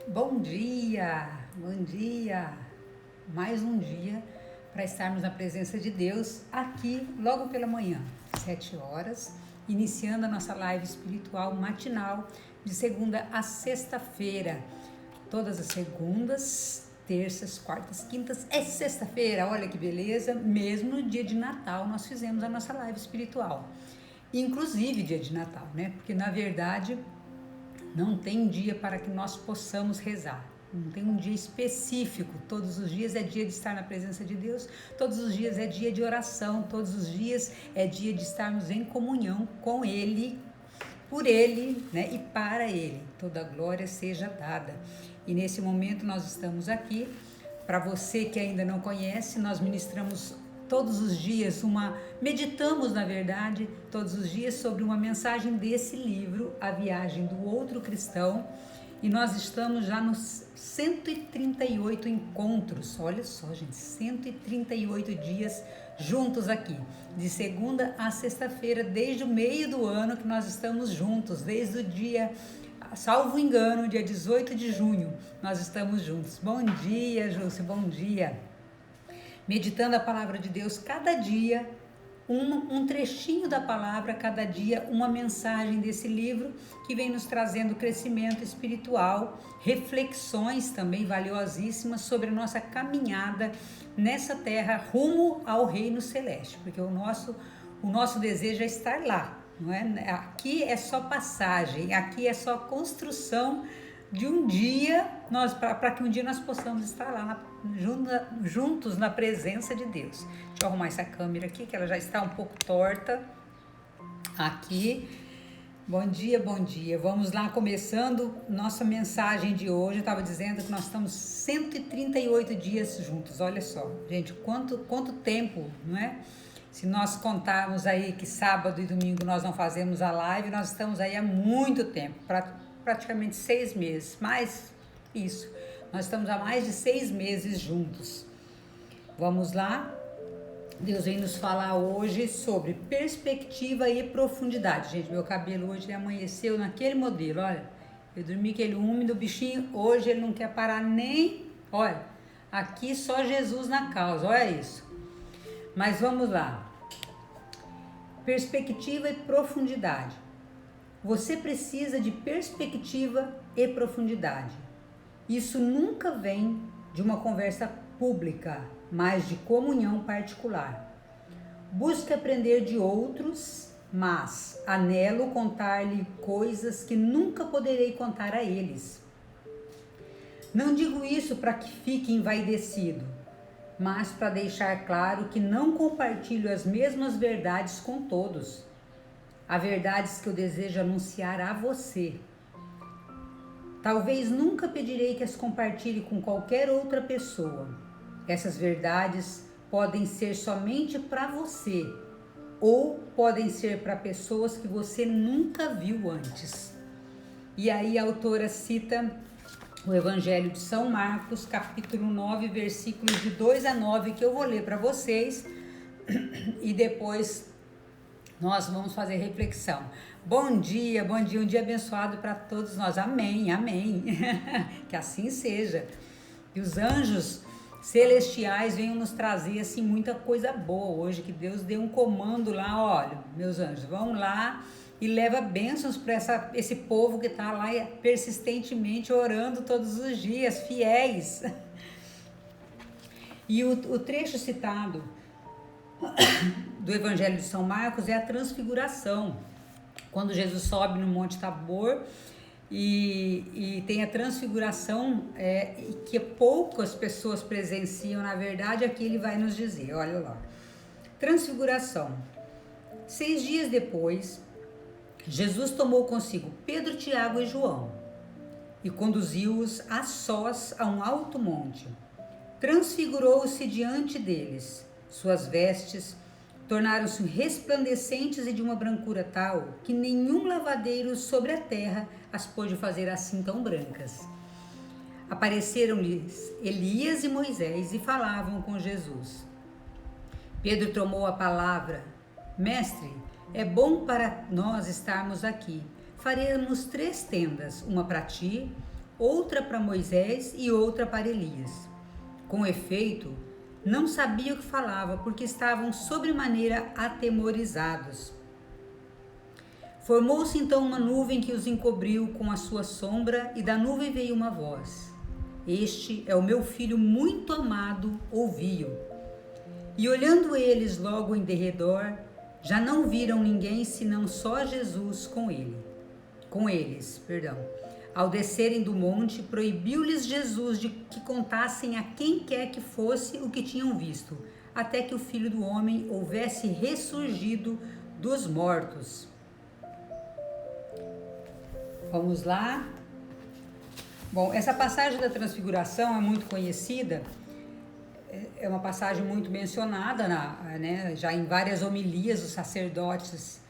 Bom dia, bom dia. Mais um dia para estarmos na presença de Deus aqui logo pela manhã, 7 horas, iniciando a nossa live espiritual matinal de segunda a sexta-feira. Todas as segundas, terças, quartas, quintas é sexta-feira. Olha que beleza, mesmo no dia de Natal nós fizemos a nossa live espiritual. Inclusive dia de Natal, né? Porque na verdade não tem dia para que nós possamos rezar. Não tem um dia específico. Todos os dias é dia de estar na presença de Deus. Todos os dias é dia de oração. Todos os dias é dia de estarmos em comunhão com Ele, por Ele, né? E para Ele. Toda glória seja dada. E nesse momento nós estamos aqui. Para você que ainda não conhece, nós ministramos todos os dias meditamos na verdade, todos os dias sobre uma mensagem desse livro, A Viagem do Outro Cristão, e nós estamos já nos 138 encontros, olha só gente, 138 dias juntos aqui, de segunda a sexta-feira, desde o meio do ano que nós estamos juntos, desde o dia, salvo engano, dia 18 de junho, nós estamos juntos. Bom dia, Júcia, bom dia. Meditando a palavra de Deus cada dia, um trechinho da palavra, cada dia uma mensagem desse livro que vem nos trazendo crescimento espiritual, reflexões também valiosíssimas sobre a nossa caminhada nessa terra rumo ao reino celeste, porque o nosso desejo é estar lá, não é? Aqui é só passagem, aqui é só construção de um dia, para que um dia nós possamos estar lá juntos na presença de Deus. Deixa eu arrumar essa câmera aqui, que ela já está um pouco torta. Aqui. Bom dia, bom dia. Vamos lá, começando nossa mensagem de hoje. Eu estava dizendo que nós estamos 138 dias juntos. Olha só, gente, quanto tempo, não é? Se nós contarmos aí que sábado e domingo nós não fazemos a live, nós estamos aí há muito tempo, praticamente 6 meses, mais isso, nós estamos há mais de 6 meses juntos. Vamos lá, Deus vem nos falar hoje sobre perspectiva e profundidade. Gente, meu cabelo hoje amanheceu naquele modelo, olha, eu dormi aquele úmido, o bichinho, hoje ele não quer parar nem, olha, aqui só Jesus na causa, olha isso. Mas vamos lá, perspectiva e profundidade. Você precisa de perspectiva e profundidade. Isso nunca vem de uma conversa pública, mas de comunhão particular. Busque aprender de outros, mas anelo contar-lhe coisas que nunca poderei contar a eles. Não digo isso para que fique envaidecido, mas para deixar claro que não compartilho as mesmas verdades com todos. Há verdades que eu desejo anunciar a você. Talvez nunca pedirei que as compartilhe com qualquer outra pessoa. Essas verdades podem ser somente para você ou podem ser para pessoas que você nunca viu antes. E aí a autora cita o Evangelho de São Marcos, capítulo 9, versículos de 2 a 9, que eu vou ler para vocês e depois nós vamos fazer reflexão. Bom dia, um dia abençoado para todos nós. Amém, amém. Que assim seja. Que os anjos celestiais venham nos trazer assim muita coisa boa hoje, que Deus dê um comando lá, olha, meus anjos, vão lá e leva bênçãos para esse povo que está lá persistentemente orando todos os dias, fiéis. E o trecho citado do Evangelho de São Marcos é a transfiguração, quando Jesus sobe no Monte Tabor e tem a transfiguração que poucas pessoas presenciam, na verdade, aqui ele vai nos dizer, olha lá, transfiguração. 6 dias depois, Jesus tomou consigo Pedro, Tiago e João e conduziu-os a sós a um alto monte. Transfigurou-se diante deles. Suas vestes tornaram-se resplandecentes e de uma brancura tal que nenhum lavadeiro sobre a terra as pôde fazer assim tão brancas. Apareceram-lhes Elias e Moisés e falavam com Jesus. Pedro tomou a palavra. Mestre, é bom para nós estarmos aqui. Faremos 3 tendas, uma para ti, outra para Moisés e outra para Elias. Com efeito, não sabia o que falava, porque estavam sobremaneira atemorizados. Formou-se então uma nuvem que os encobriu com a sua sombra, e da nuvem veio uma voz: Este é o meu filho muito amado, ouvi-o. E olhando eles logo em derredor, já não viram ninguém senão só Jesus com eles. Ao descerem do monte, proibiu-lhes Jesus de que contassem a quem quer que fosse o que tinham visto, até que o Filho do Homem houvesse ressurgido dos mortos. Vamos lá. Bom, essa passagem da transfiguração é muito conhecida, é uma passagem muito mencionada, já em várias homilias dos sacerdotes,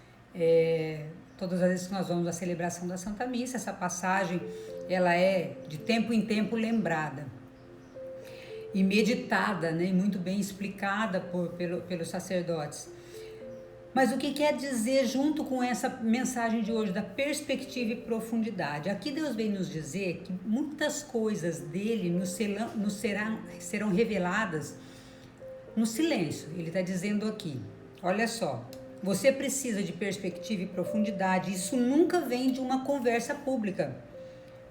todas as vezes que nós vamos à celebração da Santa Missa. Essa passagem, ela é de tempo em tempo lembrada e meditada, e muito bem explicada pelos sacerdotes. Mas o que quer dizer junto com essa mensagem de hoje, da perspectiva e profundidade? Aqui Deus vem nos dizer que muitas coisas dele nos serão reveladas no silêncio. Ele está dizendo aqui, olha só, você precisa de perspectiva e profundidade. Isso nunca vem de uma conversa pública,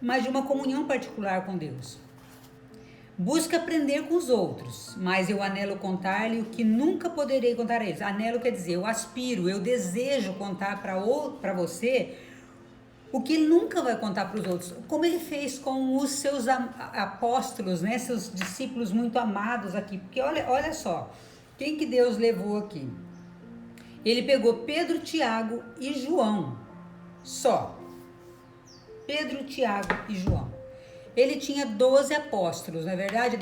mas de uma comunhão particular com Deus. Busca aprender com os outros, mas eu anelo contar-lhe o que nunca poderei contar a eles. Anelo quer dizer, eu aspiro, eu desejo contar para você o que ele nunca vai contar para os outros. Como ele fez com os seus apóstolos, seus discípulos muito amados aqui. Porque olha só, quem que Deus levou aqui? Ele pegou Pedro, Tiago e João. Só. Pedro, Tiago e João. Ele tinha 12 apóstolos, na verdade.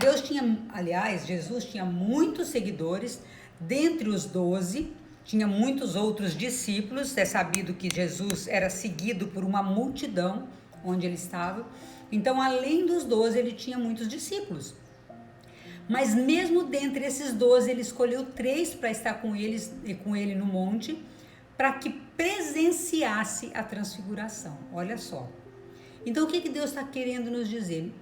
Jesus tinha muitos seguidores. Dentre os 12, tinha muitos outros discípulos. É sabido que Jesus era seguido por uma multidão onde ele estava. Então, além dos 12, ele tinha muitos discípulos. Mas mesmo dentre esses 12, ele escolheu 3 para estar com ele no monte, para que presenciasse a transfiguração. Olha só. Então, o que Deus está querendo nos dizer?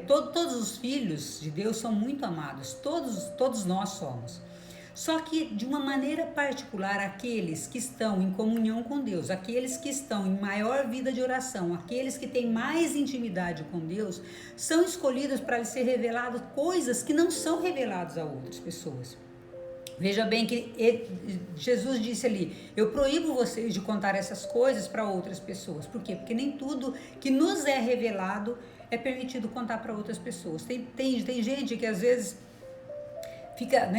Todos os filhos de Deus são muito amados, todos nós somos. Só que, de uma maneira particular, aqueles que estão em comunhão com Deus, aqueles que estão em maior vida de oração, aqueles que têm mais intimidade com Deus, são escolhidos para lhes ser reveladas coisas que não são reveladas a outras pessoas. Veja bem que Jesus disse ali, eu proíbo vocês de contar essas coisas para outras pessoas. Por quê? Porque nem tudo que nos é revelado é permitido contar para outras pessoas. Tem gente que às vezes fica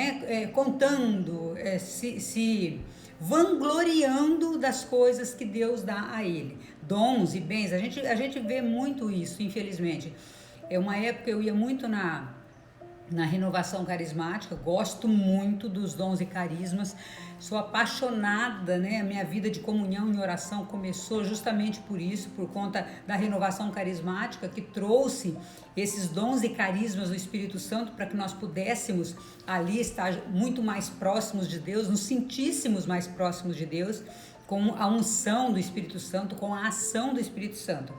contando, se vangloriando das coisas que Deus dá a ele. Dons e bens, a gente vê muito isso, infelizmente. Uma época eu ia muito na renovação carismática, gosto muito dos dons e carismas, sou apaixonada, a minha vida de comunhão e oração começou justamente por isso, por conta da renovação carismática, que trouxe esses dons e carismas do Espírito Santo para que nós pudéssemos ali estar muito mais próximos de Deus, nos sentíssemos mais próximos de Deus, com a unção do Espírito Santo, com a ação do Espírito Santo.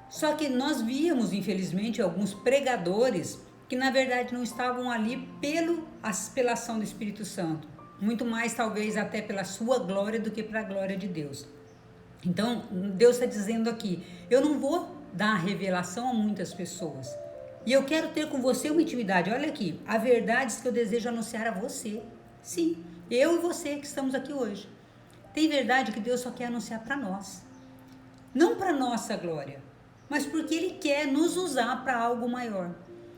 Só que nós víamos, infelizmente, alguns pregadores que na verdade não estavam ali pela ação do Espírito Santo, muito mais talvez até pela sua glória do que pela glória de Deus. Então Deus está dizendo aqui, eu não vou dar revelação a muitas pessoas, e eu quero ter com você uma intimidade. Olha aqui, há verdades que eu desejo anunciar a você. Sim, eu e você que estamos aqui hoje. Tem verdade que Deus só quer anunciar para nós, não para nossa glória, mas porque Ele quer nos usar para algo maior.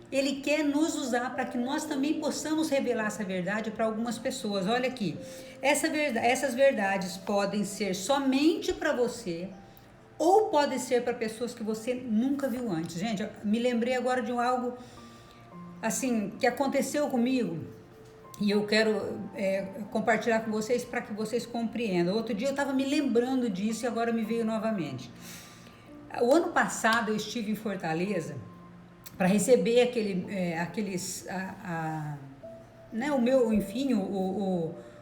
Ele quer nos usar para que nós também possamos revelar essa verdade para algumas pessoas. Olha aqui, essas verdades podem ser somente para você ou podem ser para pessoas que você nunca viu antes. Gente, eu me lembrei agora de algo assim que aconteceu comigo e eu quero compartilhar com vocês para que vocês compreendam. Outro dia eu estava me lembrando disso e agora me veio novamente. O ano passado eu estive em Fortaleza para receber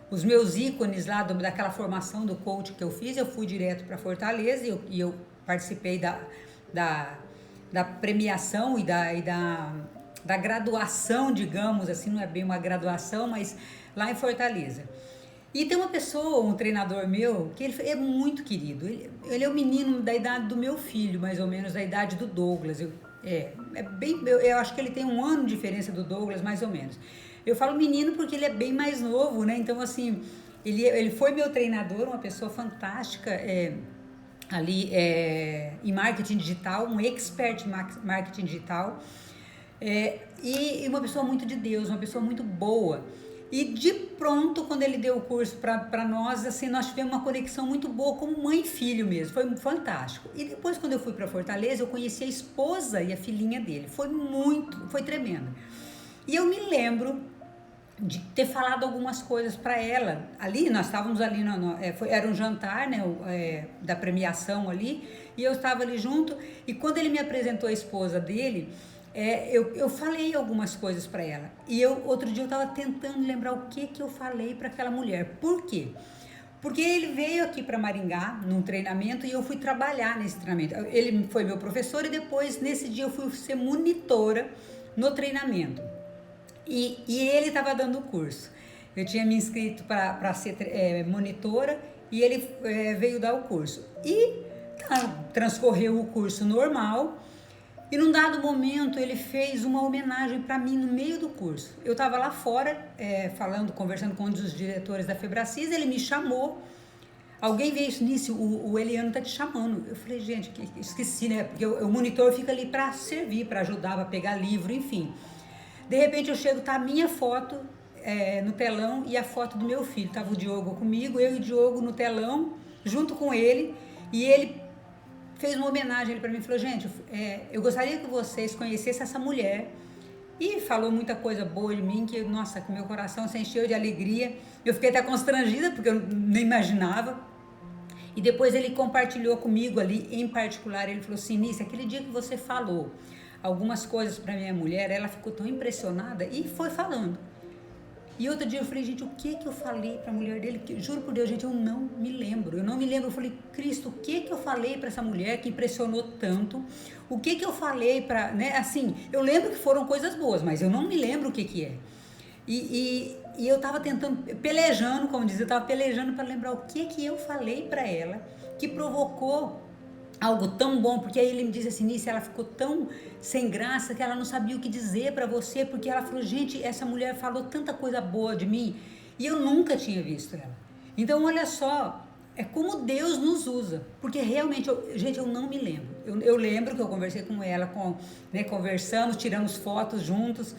os meus ícones lá daquela formação do coach que eu fiz. Eu fui direto para Fortaleza e eu participei da premiação e da graduação, digamos assim, não é bem uma graduação, mas lá em Fortaleza. E tem uma pessoa, um treinador meu, que ele é muito querido. Ele é um menino da idade do meu filho, mais ou menos, da idade do Douglas. Eu acho que ele tem 1 ano de diferença do Douglas, mais ou menos. Eu falo menino porque ele é bem mais novo, né? Então, assim, ele foi meu treinador, uma pessoa fantástica, ali em marketing digital, um expert em marketing digital. E uma pessoa muito de Deus, uma pessoa muito boa. E de pronto, quando ele deu o curso para nós, assim, nós tivemos uma conexão muito boa, como mãe e filho mesmo, foi fantástico. E depois, quando eu fui para Fortaleza, eu conheci a esposa e a filhinha dele, foi tremendo. E eu me lembro de ter falado algumas coisas para ela. Ali, nós estávamos ali, era um jantar, né, da premiação ali, e eu estava ali junto, e quando ele me apresentou a esposa dele, eu falei algumas coisas para ela. E outro dia eu estava tentando lembrar o que eu falei para aquela mulher. Por quê? Porque ele veio aqui para Maringá num treinamento e eu fui trabalhar nesse treinamento. Ele foi meu professor e depois, nesse dia, eu fui ser monitora no treinamento. E ele estava dando o curso. Eu tinha me inscrito para ser monitora e ele veio dar o curso. E transcorreu o curso normal. E num dado momento ele fez uma homenagem para mim no meio do curso. Eu estava lá fora, conversando com um dos diretores da Febracis, ele me chamou. Alguém veio nisso, o Eliano tá te chamando. Eu falei, gente, esqueci, né? Porque o monitor fica ali para servir, para ajudar, para pegar livro, enfim. De repente eu chego, tá a minha foto no telão e a foto do meu filho. Tava o Diogo comigo, eu e o Diogo no telão, junto com ele, e ele fez uma homenagem para mim, falou, gente, eu gostaria que vocês conhecessem essa mulher, e falou muita coisa boa de mim, que, nossa, que meu coração se encheu de alegria, eu fiquei até constrangida, porque eu nem imaginava, e depois ele compartilhou comigo ali, em particular, ele falou assim, Nícia, aquele dia que você falou algumas coisas para minha mulher, ela ficou tão impressionada, e foi falando. E outro dia eu falei, gente, o que eu falei para a mulher dele? Que, juro por Deus, gente, eu não me lembro. Eu falei, Cristo, o que eu falei para essa mulher que impressionou tanto? O que eu falei para, né? Assim, eu lembro que foram coisas boas, mas eu não me lembro o que é. E eu estava pelejando, como diz, eu estava pelejando para lembrar o que eu falei para ela que provocou algo tão bom, porque aí ele me disse assim, Nícia, ela ficou tão sem graça que ela não sabia o que dizer para você, porque ela falou, gente, essa mulher falou tanta coisa boa de mim, e eu nunca tinha visto ela. Então, olha só, é como Deus nos usa, porque realmente, eu não me lembro. Eu lembro que eu conversei com ela, conversamos, tiramos fotos juntos,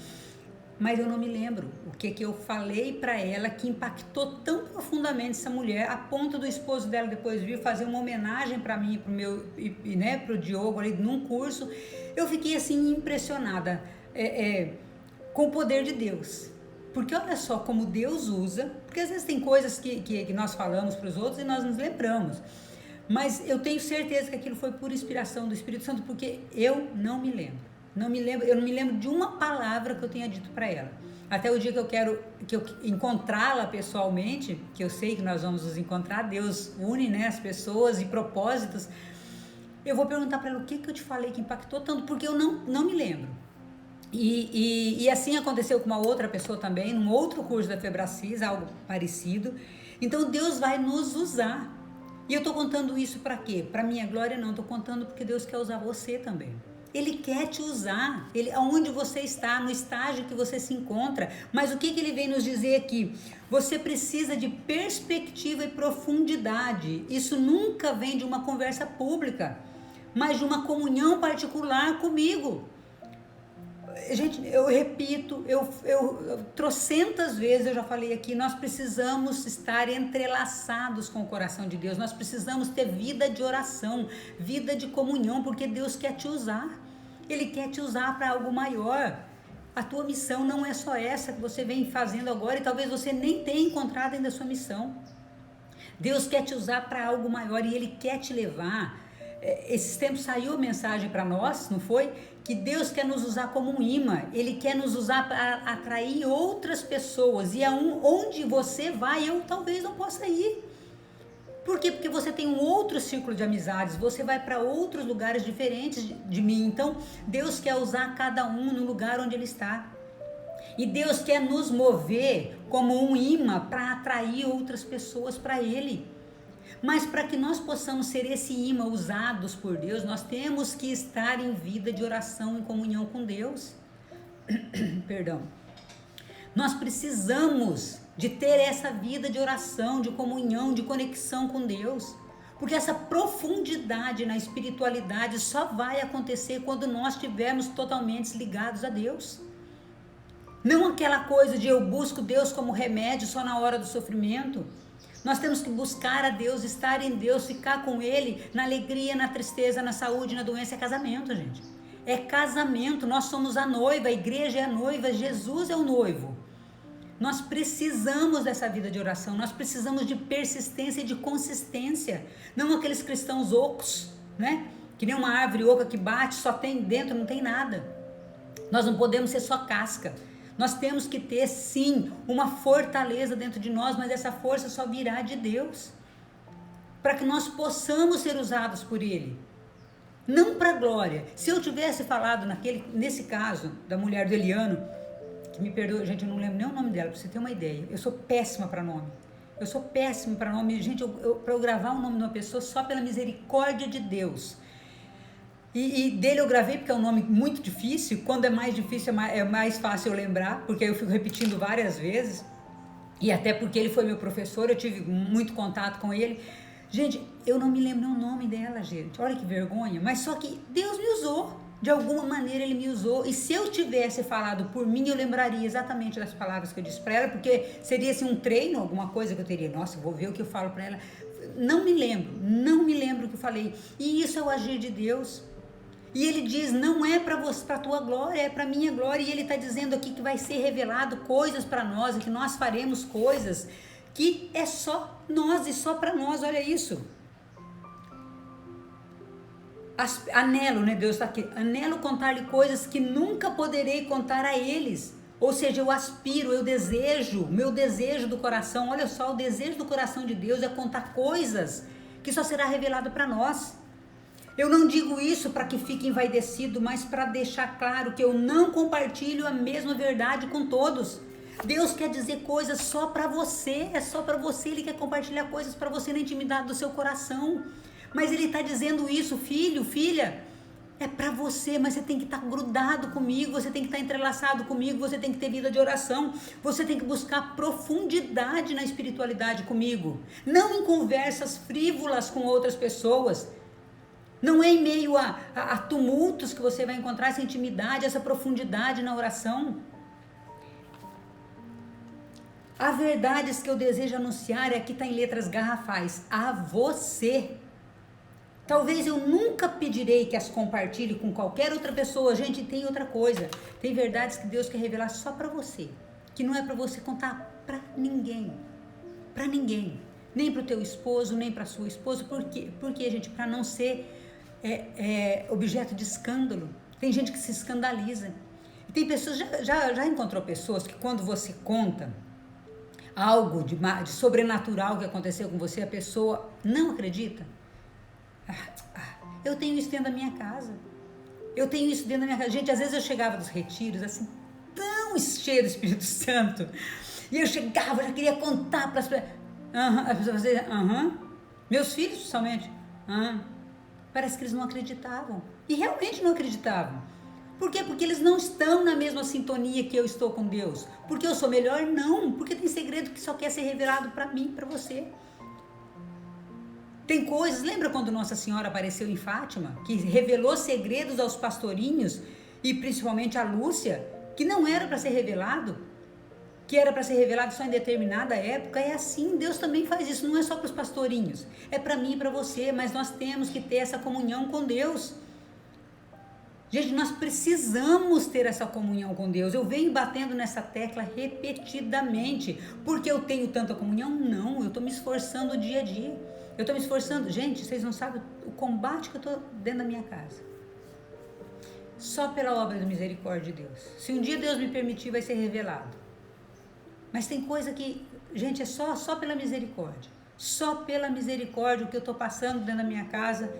mas eu não me lembro o que eu falei para ela que impactou tão profundamente essa mulher, a ponto do esposo dela depois vir fazer uma homenagem para mim, pro Diogo ali num curso. Eu fiquei assim impressionada com o poder de Deus, porque olha só como Deus usa, porque às vezes tem coisas que nós falamos para os outros e nós nos lembramos, mas eu tenho certeza que aquilo foi por inspiração do Espírito Santo, porque eu não me lembro. Eu não me lembro de uma palavra que eu tenha dito para ela. Até o dia que eu encontrá-la pessoalmente, que eu sei que nós vamos nos encontrar, Deus une, né, as pessoas e propósitos, eu vou perguntar para ela o que eu te falei que impactou tanto, porque eu não me lembro. E assim aconteceu com uma outra pessoa também, num outro curso da Febracis, algo parecido. Então Deus vai nos usar. E eu estou contando isso para quê? Para minha glória não, estou contando porque Deus quer usar você também. Ele quer te usar, aonde você está, no estágio que você se encontra. Mas o que ele vem nos dizer aqui? Você precisa de perspectiva e profundidade. Isso nunca vem de uma conversa pública, mas de uma comunhão particular comigo. Gente, eu repito, eu trocentas vezes eu já falei aqui, nós precisamos estar entrelaçados com o coração de Deus, nós precisamos ter vida de oração, vida de comunhão, porque Deus quer te usar, Ele quer te usar para algo maior. A tua missão não é só essa que você vem fazendo agora e talvez você nem tenha encontrado ainda a sua missão. Deus quer te usar para algo maior e Ele quer te levar. Esses tempos saiu a mensagem para nós, não foi? Que Deus quer nos usar como um imã, Ele quer nos usar para atrair outras pessoas, e onde você vai, eu talvez não possa ir, Por quê? Porque você tem um outro círculo de amizades, você vai para outros lugares diferentes de mim. Então, Deus quer usar cada um no lugar onde Ele está. E Deus quer nos mover como um imã para atrair outras pessoas para Ele. Mas para que nós possamos ser esse imã usados por Deus, nós temos que estar em vida de oração, em comunhão com Deus. Perdão. Nós precisamos de ter essa vida de oração, de comunhão, de conexão com Deus. Porque essa profundidade na espiritualidade só vai acontecer quando nós estivermos totalmente ligados a Deus. Não aquela coisa de eu busco Deus como remédio só na hora do sofrimento. Nós temos que buscar a Deus, estar em Deus, ficar com Ele na alegria, na tristeza, na saúde, na doença. É casamento, gente. É casamento. Nós somos a noiva, a igreja é a noiva, Jesus é o noivo. Nós precisamos dessa vida de oração, nós precisamos de persistência e de consistência. Não aqueles cristãos ocos, né? Que nem uma árvore oca que bate, só tem dentro, não tem nada. Nós não podemos ser só casca. Nós temos que ter, sim, uma fortaleza dentro de nós, mas essa força só virá de Deus. Para que nós possamos ser usados por Ele. Não para a glória. Se eu tivesse falado nesse caso da mulher do Eliano, que me perdoa, gente, eu não lembro nem o nome dela, para você ter uma ideia. Eu sou péssima para nome. Eu sou péssima para nome. Gente, para eu gravar o nome de uma pessoa só pela misericórdia de Deus. E dele eu gravei porque é um nome muito difícil. Quando é mais difícil, é mais fácil eu lembrar, porque eu fico repetindo várias vezes. E até porque ele foi meu professor, eu tive muito contato com ele. Gente, eu não me lembro o nome dela, gente. Olha que vergonha. Mas só que Deus me usou. De alguma maneira Ele me usou. E se eu tivesse falado por mim, eu lembraria exatamente das palavras que eu disse para ela. Porque seria assim um treino, alguma coisa que eu teria. Nossa, vou ver o que eu falo para ela. Não me lembro o que eu falei. E isso é o agir de Deus. E Ele diz, não é para a tua glória, é para a minha glória. E Ele está dizendo aqui que vai ser revelado coisas para nós. E que nós faremos coisas que é só nós e só para nós. Olha isso. Anelo, né? Deus está aqui. Anelo contar-lhe coisas que nunca poderei contar a eles. Ou seja, eu aspiro, eu desejo, meu desejo do coração. Olha só, o desejo do coração de Deus é contar coisas que só será revelado para nós. Eu não digo isso para que fique envaidecido, mas para deixar claro que eu não compartilho a mesma verdade com todos. Deus quer dizer coisas só para você, é só para você. Ele quer compartilhar coisas para você na intimidade do seu coração. Mas Ele está dizendo isso, filho, filha, é para você, mas você tem que estar grudado comigo, você tem que estar entrelaçado comigo, você tem que ter vida de oração, você tem que buscar profundidade na espiritualidade comigo, não em conversas frívolas com outras pessoas, não é em meio a tumultos que você vai encontrar essa intimidade, essa profundidade na oração. A verdade que eu desejo anunciar é que está em letras garrafais, a você. Talvez eu nunca pedirei que as compartilhe com qualquer outra pessoa. Gente, tem outra coisa. Tem verdades que Deus quer revelar só para você. Que não é para você contar para ninguém. Para ninguém. Nem para o teu esposo, nem para a sua esposa. Por quê? Porque, gente, para não ser objeto de escândalo. Tem gente que se escandaliza. E tem pessoas, já encontrou pessoas que quando você conta algo de sobrenatural que aconteceu com você, a pessoa não acredita? Eu tenho isso dentro da minha casa. Eu tenho isso dentro da minha casa. Gente, às vezes eu chegava dos retiros assim, tão cheio do Espírito Santo. E eu chegava, já queria contar para as pessoas. As pessoas faziam, meus filhos, principalmente. Parece que eles não acreditavam. E realmente não acreditavam. Por quê? Porque eles não estão na mesma sintonia que eu estou com Deus. Porque eu sou melhor? Não. Porque tem segredo que só quer ser revelado para mim, para você. Tem coisas, lembra quando Nossa Senhora apareceu em Fátima, que revelou segredos aos pastorinhos e principalmente a Lúcia, que não era para ser revelado, que era para ser revelado só em determinada época? É assim, Deus também faz isso, não é só para os pastorinhos, é para mim e para você, mas nós temos que ter essa comunhão com Deus. Gente, nós precisamos ter essa comunhão com Deus. Eu venho batendo nessa tecla repetidamente. Porque eu tenho tanta comunhão? Não, eu estou me esforçando dia a dia. Eu estou me esforçando. Gente, vocês não sabem o combate que eu estou dentro da minha casa. Só pela obra da misericórdia de Deus. Se um dia Deus me permitir, vai ser revelado. Mas tem coisa que, gente, é só pela misericórdia. Só pela misericórdia que eu estou passando dentro da minha casa,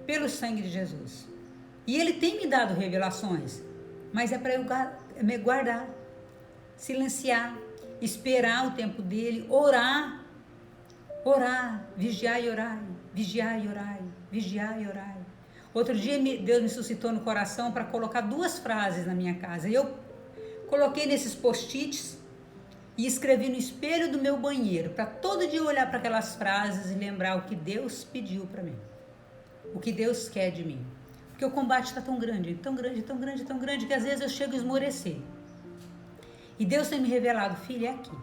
pelo sangue de Jesus. E Ele tem me dado revelações, mas é para eu me guardar, silenciar, esperar o tempo dEle, orar, vigiar e orar, vigiar e orar, vigiar e orar. Outro dia Deus me suscitou no coração para colocar 2 frases na minha casa. Eu coloquei nesses post-its e escrevi no espelho do meu banheiro, para todo dia olhar para aquelas frases e lembrar o que Deus pediu para mim, o que Deus quer de mim. Porque o combate está tão grande, tão grande, tão grande, tão grande, que às vezes eu chego a esmorecer. E Deus tem me revelado, filha, é aqui.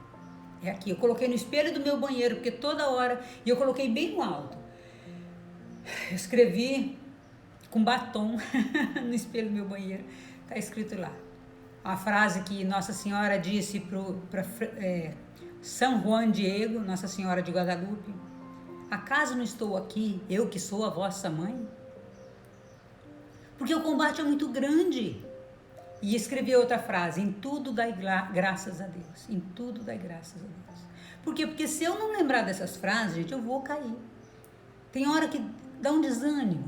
É aqui. Eu coloquei no espelho do meu banheiro, porque toda hora, e eu coloquei bem no alto. Eu escrevi com batom no espelho do meu banheiro. Está escrito lá. A frase que Nossa Senhora disse para São Juan Diego, Nossa Senhora de Guadalupe: acaso não estou aqui, eu que sou a vossa mãe? Porque o combate é muito grande. E escrevi outra frase: em tudo dai graças a Deus. Em tudo dai graças a Deus. Por quê? Porque se eu não lembrar dessas frases, gente, eu vou cair. Tem hora que dá um desânimo,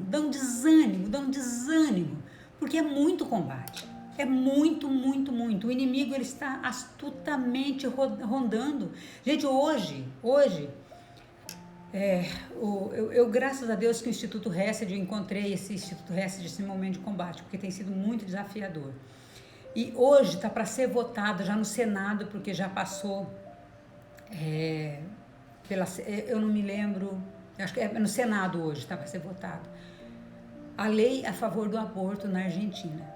porque é muito combate. É muito. O inimigo, ele está astutamente rondando. Gente, hoje, eu graças a Deus que o Instituto Hesed, eu encontrei esse Instituto Hesed, esse momento de combate, porque tem sido muito desafiador. E hoje está para ser votado já no Senado, porque já passou, eu não me lembro, acho que é no Senado hoje, está para ser votado, a lei a favor do aborto na Argentina.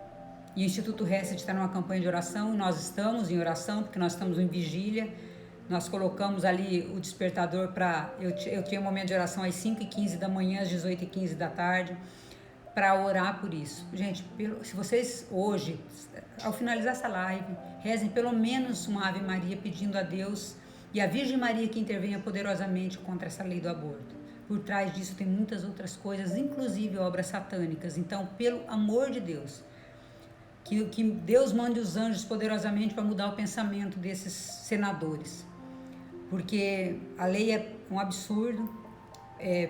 E o Instituto Hesed está numa campanha de oração, e nós estamos em oração, porque nós estamos em vigília. Nós colocamos ali o despertador para... Eu tinha um momento de oração às 5h15 da manhã, às 18h15 da tarde, para orar por isso. Gente, se vocês hoje, ao finalizar essa live, rezem pelo menos uma Ave Maria pedindo a Deus e a Virgem Maria que intervenha poderosamente contra essa lei do aborto. Por trás disso tem muitas outras coisas, inclusive obras satânicas. Então, pelo amor de Deus, que Deus mande os anjos poderosamente para mudar o pensamento desses senadores. Porque a lei é um absurdo,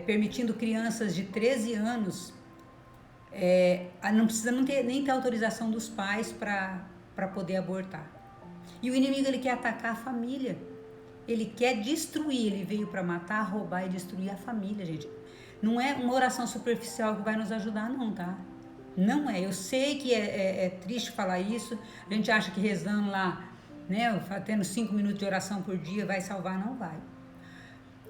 permitindo crianças de 13 anos, não precisa nem ter autorização dos pais para poder abortar. E o inimigo, ele quer atacar a família, ele quer destruir, ele veio para matar, roubar e destruir a família, gente. Não é uma oração superficial que vai nos ajudar não, tá? Não é, eu sei que é triste falar isso, a gente acha que rezando lá, né, tendo 5 minutos de oração por dia vai salvar, não vai.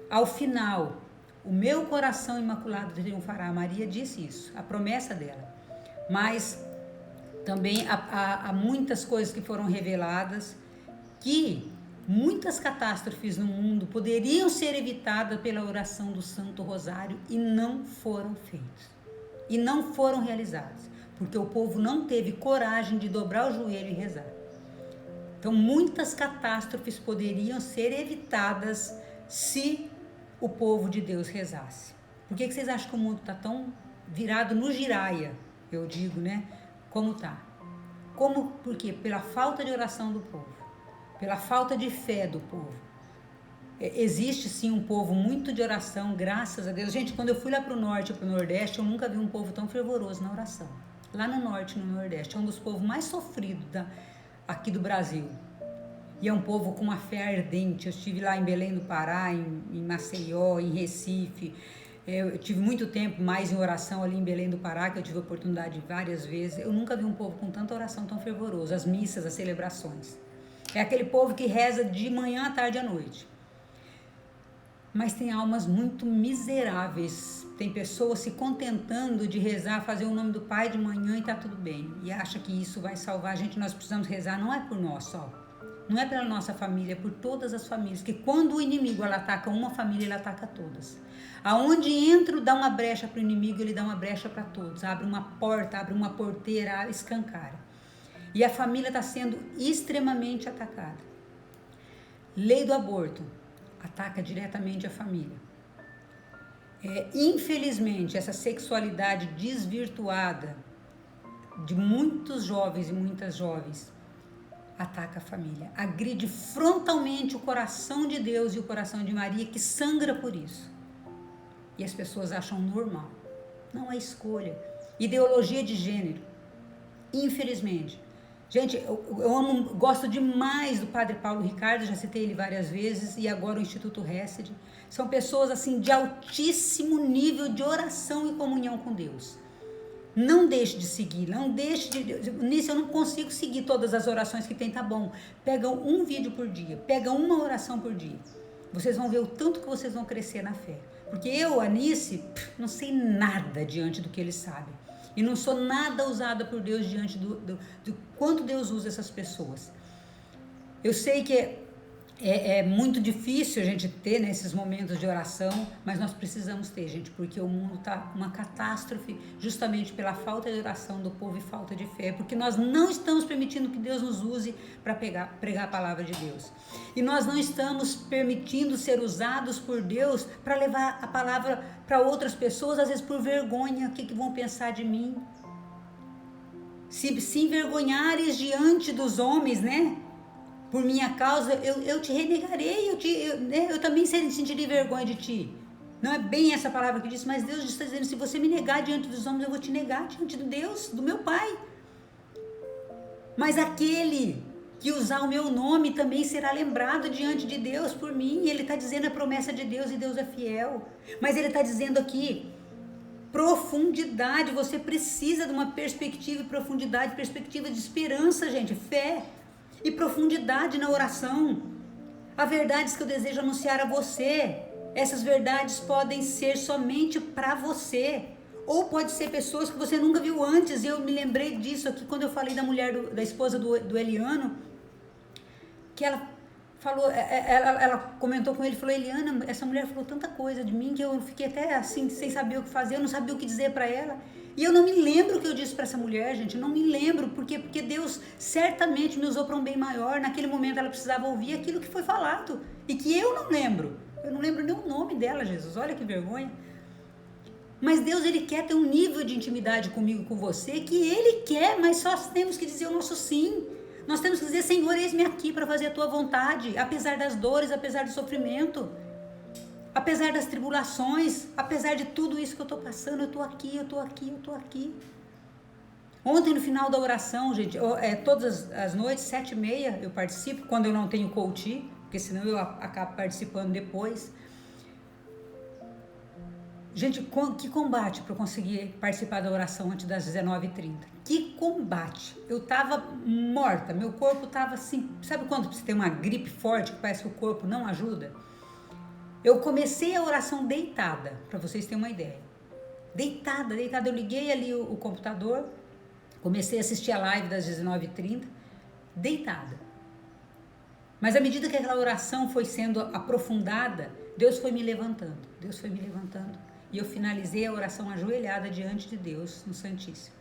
Ao final, o meu coração imaculado triunfará, Maria disse isso, a promessa dela. Mas também há muitas coisas que foram reveladas, que muitas catástrofes no mundo poderiam ser evitadas pela oração do Santo Rosário e não foram feitas. E não foram realizadas, porque o povo não teve coragem de dobrar o joelho e rezar. Então, muitas catástrofes poderiam ser evitadas se o povo de Deus rezasse. Por que vocês acham que o mundo está tão virado no giraia, eu digo, né? Como está? Por quê? Pela falta de oração do povo, pela falta de fé do povo. Existe sim um povo muito de oração, graças a Deus. Gente, quando eu fui lá para o norte e para o nordeste, eu nunca vi um povo tão fervoroso na oração. Lá no norte e no nordeste, é um dos povos mais sofridos aqui do Brasil. E é um povo com uma fé ardente. Eu estive lá em Belém do Pará, em Maceió, em Recife. Eu tive muito tempo mais em oração ali em Belém do Pará, que eu tive a oportunidade várias vezes. Eu nunca vi um povo com tanta oração tão fervorosa, as missas, as celebrações. É aquele povo que reza de manhã à tarde à noite. Mas tem almas muito miseráveis, tem pessoas se contentando de rezar, fazer o nome do Pai de manhã e tá tudo bem, e acha que isso vai salvar a gente. Nós precisamos rezar, não é por nós só, não é pela nossa família, é por todas as famílias, que quando o inimigo ataca uma família, ele ataca todas. Aonde entra, dá uma brecha para o inimigo, ele dá uma brecha para todos, abre uma porta, abre uma porteira, escancara. E a família está sendo extremamente atacada. Lei do aborto ataca diretamente a família. Infelizmente, essa sexualidade desvirtuada de muitos jovens e muitas jovens ataca a família, agride frontalmente o coração de Deus e o coração de Maria, que sangra por isso. E as pessoas acham normal. Não é escolha. Ideologia de gênero. Infelizmente. Gente, eu gosto demais do Padre Paulo Ricardo, já citei ele várias vezes, e agora o Instituto Hesed. São pessoas assim de altíssimo nível de oração e comunhão com Deus. Não deixe de seguir, não deixe de... Nisso eu não consigo seguir todas as orações que tem, tá bom. Pega um vídeo por dia, pega uma oração por dia. Vocês vão ver o tanto que vocês vão crescer na fé. Porque eu, Anice, não sei nada diante do que ele sabe. E não sou nada usada por Deus diante do quanto Deus usa essas pessoas. Eu sei que é muito difícil a gente ter nesses momentos de oração, mas nós precisamos ter, gente, porque o mundo está uma catástrofe justamente pela falta de oração do povo e falta de fé, porque nós não estamos permitindo que Deus nos use para pregar a palavra de Deus. E nós não estamos permitindo ser usados por Deus para levar a palavra para outras pessoas, às vezes por vergonha. O que vão pensar de mim? Se envergonhares diante dos homens, né? Por minha causa, eu te renegarei, eu também sentiria vergonha de ti. Não é bem essa palavra que diz, mas Deus está dizendo, se você me negar diante dos homens, eu vou te negar diante de Deus, do meu Pai. Mas aquele que usar o meu nome também será lembrado diante de Deus por mim. Ele está dizendo a promessa de Deus e Deus é fiel. Mas ele está dizendo aqui, profundidade, você precisa de uma perspectiva e profundidade, perspectiva de esperança, gente, fé. E profundidade na oração. Há verdades que eu desejo anunciar a você. Essas verdades podem ser somente para você. Ou pode ser pessoas que você nunca viu antes. Eu me lembrei disso aqui quando eu falei da mulher, da esposa do Eliano. Que ela falou, ela comentou com ele, falou, Eliana, essa mulher falou tanta coisa de mim que eu fiquei até assim, sem saber o que fazer. Eu não sabia o que dizer para ela. E eu não me lembro o que eu disse para essa mulher, gente, eu não me lembro, porque Deus certamente me usou para um bem maior. Naquele momento ela precisava ouvir aquilo que foi falado, e que eu não lembro nem o nome dela, Jesus, olha que vergonha. Mas Deus, Ele quer ter um nível de intimidade comigo, com você, que Ele quer, mas só temos que dizer o nosso sim. Nós temos que dizer, Senhor, eis-me aqui para fazer a Tua vontade, apesar das dores, apesar do sofrimento. Apesar das tribulações, apesar de tudo isso que eu estou passando, eu estou aqui. Ontem, no final da oração, gente, todas as noites, 7h30, eu participo, quando eu não tenho coach, porque senão eu acabo participando depois. Gente, que combate para eu conseguir participar da oração antes das 19h30. Que combate. Eu estava morta, meu corpo estava assim, sabe quando você tem uma gripe forte, que parece que o corpo não ajuda? Eu comecei a oração deitada, para vocês terem uma ideia. Deitada. Eu liguei ali o computador, comecei a assistir a live das 19h30, deitada. Mas à medida que aquela oração foi sendo aprofundada, Deus foi me levantando. E eu finalizei a oração ajoelhada diante de Deus, no Santíssimo.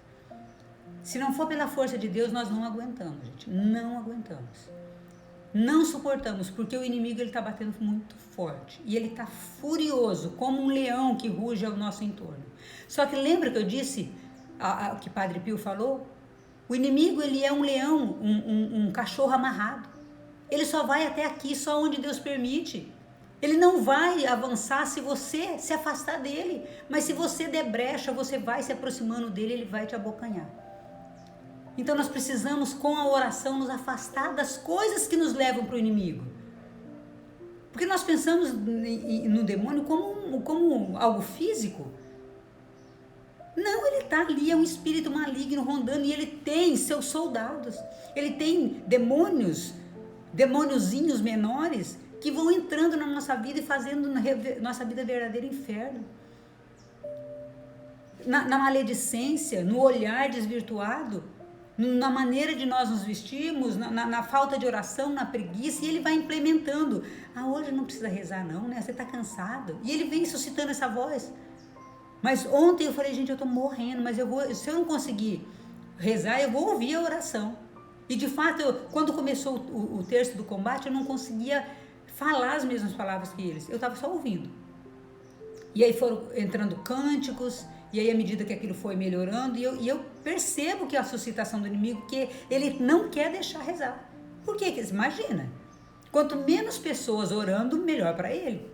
Se não for pela força de Deus, nós não aguentamos, gente. Não aguentamos. Não suportamos, porque o inimigo está batendo muito forte. E ele está furioso, como um leão que ruge ao nosso entorno. Só que lembra que eu disse, que Padre Pio falou? O inimigo, ele é um leão, um cachorro amarrado. Ele só vai até aqui, só onde Deus permite. Ele não vai avançar se você se afastar dele. Mas se você der brecha, você vai se aproximando dele, ele vai te abocanhar. Então nós precisamos, com a oração, nos afastar das coisas que nos levam para o inimigo. Porque nós pensamos no demônio como algo físico. Não, ele está ali, é um espírito maligno rondando, e ele tem seus soldados. Ele tem demôniozinhos menores, que vão entrando na nossa vida e fazendo nossa vida verdadeira inferno. Na maledicência, no olhar desvirtuado, na maneira de nós nos vestirmos, na falta de oração, na preguiça, e ele vai implementando. Hoje não precisa rezar não, né? Você está cansado. E ele vem suscitando essa voz. Mas ontem eu falei, gente, eu estou morrendo, mas se eu não conseguir rezar, eu vou ouvir a oração. E de fato, quando começou o terço do combate, eu não conseguia falar as mesmas palavras que eles. Eu estava só ouvindo. E aí foram entrando cânticos. E aí, à medida que aquilo foi melhorando, e eu percebo que a suscitação do inimigo, que ele não quer deixar rezar. Por que? Imagina, quanto menos pessoas orando, melhor para ele.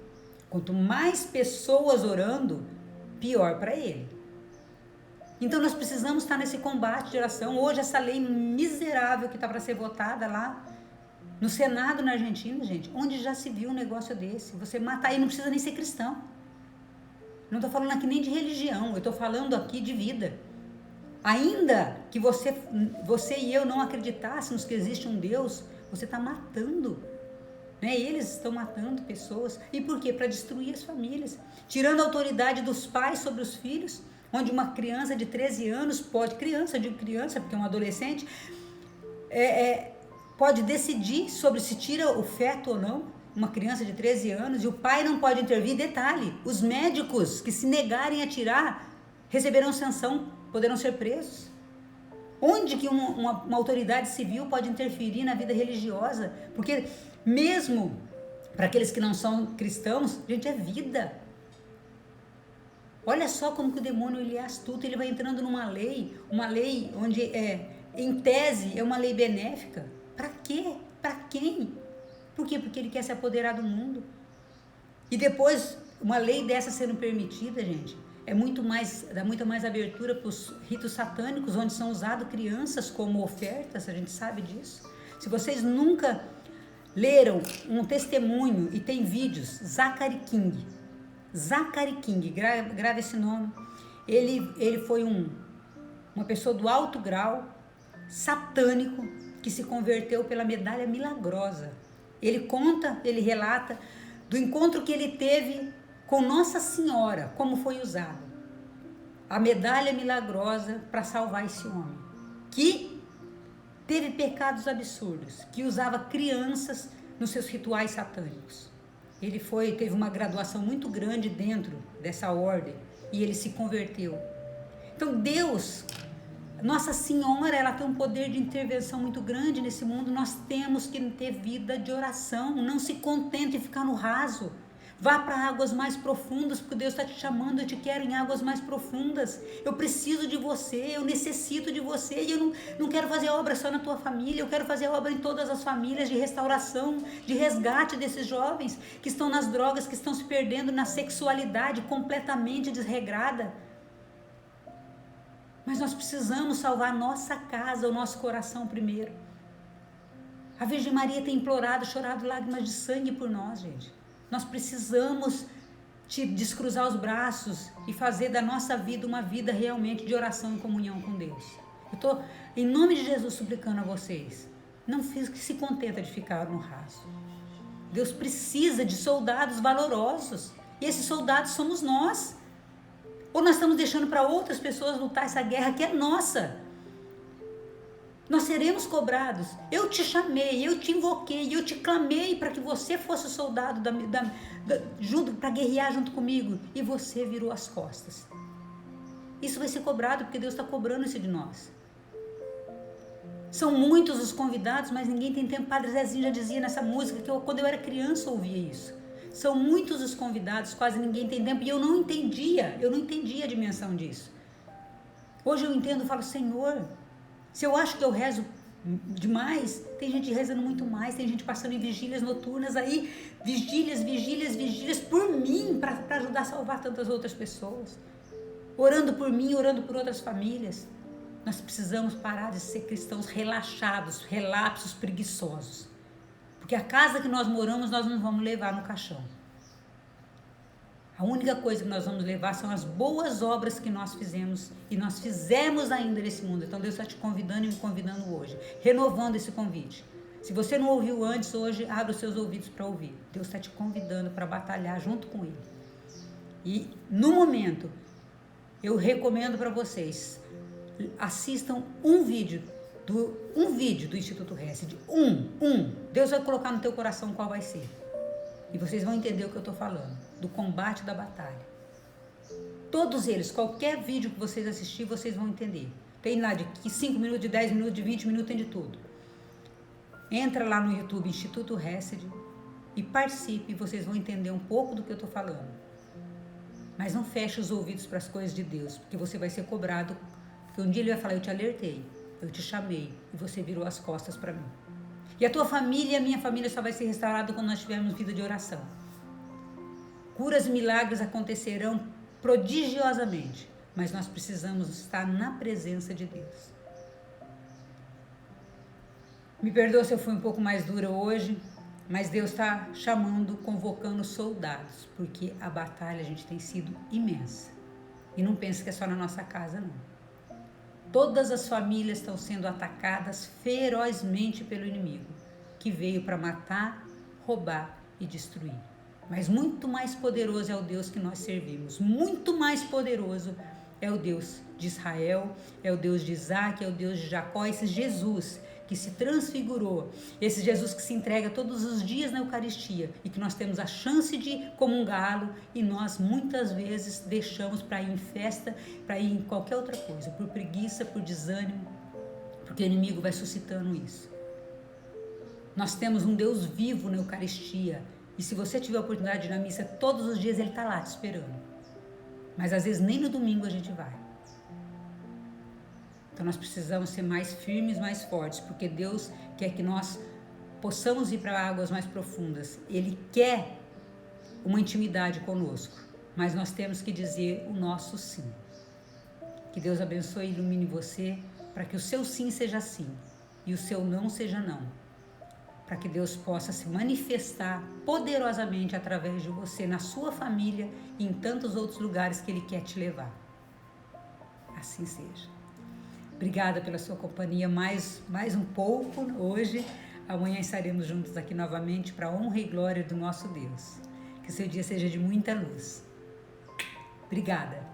Quanto mais pessoas orando, pior para ele. Então nós precisamos estar nesse combate de oração. Hoje essa lei miserável que está para ser votada lá no Senado na Argentina, gente, onde já se viu um negócio desse? Você matar aí, não precisa nem ser cristão. Não estou falando aqui nem de religião, eu estou falando aqui de vida. Ainda que você e eu não acreditássemos que existe um Deus, você está matando. Né? Eles estão matando pessoas. E por quê? Para destruir as famílias. Tirando a autoridade dos pais sobre os filhos, onde uma criança de 13 anos pode, criança, porque é um adolescente, pode decidir sobre se tira o feto ou não, uma criança de 13 anos, e o pai não pode intervir. Detalhe, os médicos que se negarem a tirar receberão sanção, poderão ser presos. Onde que uma autoridade civil pode interferir na vida religiosa? Porque mesmo para aqueles que não são cristãos, gente, é vida. Olha só como que o demônio ele é astuto, ele vai entrando numa lei, onde em tese é uma lei benéfica. Para quê? Para quem? Por quê? Porque ele quer se apoderar do mundo. E depois, uma lei dessa sendo permitida, gente, dá muito mais abertura para os ritos satânicos, onde são usadas crianças como ofertas, a gente sabe disso. Se vocês nunca leram um testemunho, e tem vídeos, Zachary King, grava esse nome. Ele foi uma pessoa do alto grau, satânico, que se converteu pela medalha milagrosa. Ele conta, ele relata do encontro que ele teve com Nossa Senhora, como foi usada a medalha milagrosa para salvar esse homem, que teve pecados absurdos, que usava crianças nos seus rituais satânicos. Ele teve uma graduação muito grande dentro dessa ordem e ele se converteu. Então Deus, Nossa Senhora, ela tem um poder de intervenção muito grande nesse mundo. Nós temos que ter vida de oração. Não se contente em ficar no raso. Vá para águas mais profundas, porque Deus está te chamando. Eu te quero em águas mais profundas. Eu preciso de você, eu necessito de você. E eu não quero fazer obra só na tua família. Eu quero fazer obra em todas as famílias, de restauração, de resgate desses jovens que estão nas drogas, que estão se perdendo na sexualidade completamente desregrada. Mas nós precisamos salvar a nossa casa, o nosso coração primeiro. A Virgem Maria tem implorado, chorado lágrimas de sangue por nós, gente. Nós precisamos descruzar os braços e fazer da nossa vida uma vida realmente de oração e comunhão com Deus. Eu estou, em nome de Jesus, suplicando a vocês. Não se contenta de ficar no raso. Deus precisa de soldados valorosos. E esses soldados somos nós. Ou nós estamos deixando para outras pessoas lutar essa guerra que é nossa. Nós seremos cobrados. Eu te chamei, eu te invoquei, eu te clamei para que você fosse soldado para guerrear junto comigo. E você virou as costas. Isso vai ser cobrado porque Deus está cobrando isso de nós. São muitos os convidados, mas ninguém tem tempo. Padre Zezinho já dizia nessa música que quando eu era criança eu ouvia isso. São muitos os convidados, quase ninguém tem tempo. E eu não entendia a dimensão disso. Hoje eu entendo e falo, Senhor, se eu acho que eu rezo demais, tem gente rezando muito mais, tem gente passando em vigílias noturnas aí, vigílias por mim, para ajudar a salvar tantas outras pessoas. Orando por mim, orando por outras famílias. Nós precisamos parar de ser cristãos relaxados, relapsos, preguiçosos. Porque a casa que nós moramos, nós não vamos levar no caixão. A única coisa que nós vamos levar são as boas obras que nós fizemos e nós fizemos ainda nesse mundo. Então Deus está te convidando e me convidando hoje, renovando esse convite. Se você não ouviu antes, hoje abra os seus ouvidos para ouvir. Deus está te convidando para batalhar junto com Ele. E no momento, eu recomendo para vocês, assistam um vídeo do Instituto Hesed. Deus vai colocar no teu coração qual vai ser. E vocês vão entender o que eu estou falando, do combate da batalha. Todos eles, qualquer vídeo que vocês assistirem, vocês vão entender. Tem lá de 5 minutos, de 10 minutos, de 20 minutos, tem de tudo. Entra lá no YouTube, Instituto Hesed, e participe, e vocês vão entender um pouco do que eu estou falando. Mas não feche os ouvidos para as coisas de Deus, porque você vai ser cobrado. Porque um dia Ele vai falar, eu te alertei, eu te chamei, e você virou as costas para mim. E a tua família e a minha família só vai ser restaurada quando nós tivermos vida de oração. Curas e milagres acontecerão prodigiosamente, mas nós precisamos estar na presença de Deus. Me perdoa se eu fui um pouco mais dura hoje, mas Deus está chamando, convocando soldados, porque a batalha, a gente, tem sido imensa. E não pense que é só na nossa casa, não. Todas as famílias estão sendo atacadas ferozmente pelo inimigo, que veio para matar, roubar e destruir. Mas muito mais poderoso é o Deus que nós servimos. Muito mais poderoso é o Deus de Israel, é o Deus de Isaac, é o Deus de Jacó, esse Jesus que se transfigurou, esse Jesus que se entrega todos os dias na Eucaristia e que nós temos a chance de comungá-lo e nós muitas vezes deixamos para ir em festa, para ir em qualquer outra coisa, por preguiça, por desânimo, porque o inimigo vai suscitando isso. Nós temos um Deus vivo na Eucaristia e se você tiver a oportunidade de ir na missa todos os dias, ele está lá te esperando. Mas às vezes nem no domingo a gente vai. Então nós precisamos ser mais firmes, mais fortes, porque Deus quer que nós possamos ir para águas mais profundas. Ele quer uma intimidade conosco, mas nós temos que dizer o nosso sim. Que Deus abençoe e ilumine você, para que o seu sim seja sim e o seu não seja não. Para que Deus possa se manifestar poderosamente através de você, na sua família e em tantos outros lugares que Ele quer te levar. Assim seja. Obrigada pela sua companhia mais um pouco hoje. Amanhã estaremos juntos aqui novamente para a honra e glória do nosso Deus. Que seu dia seja de muita luz. Obrigada.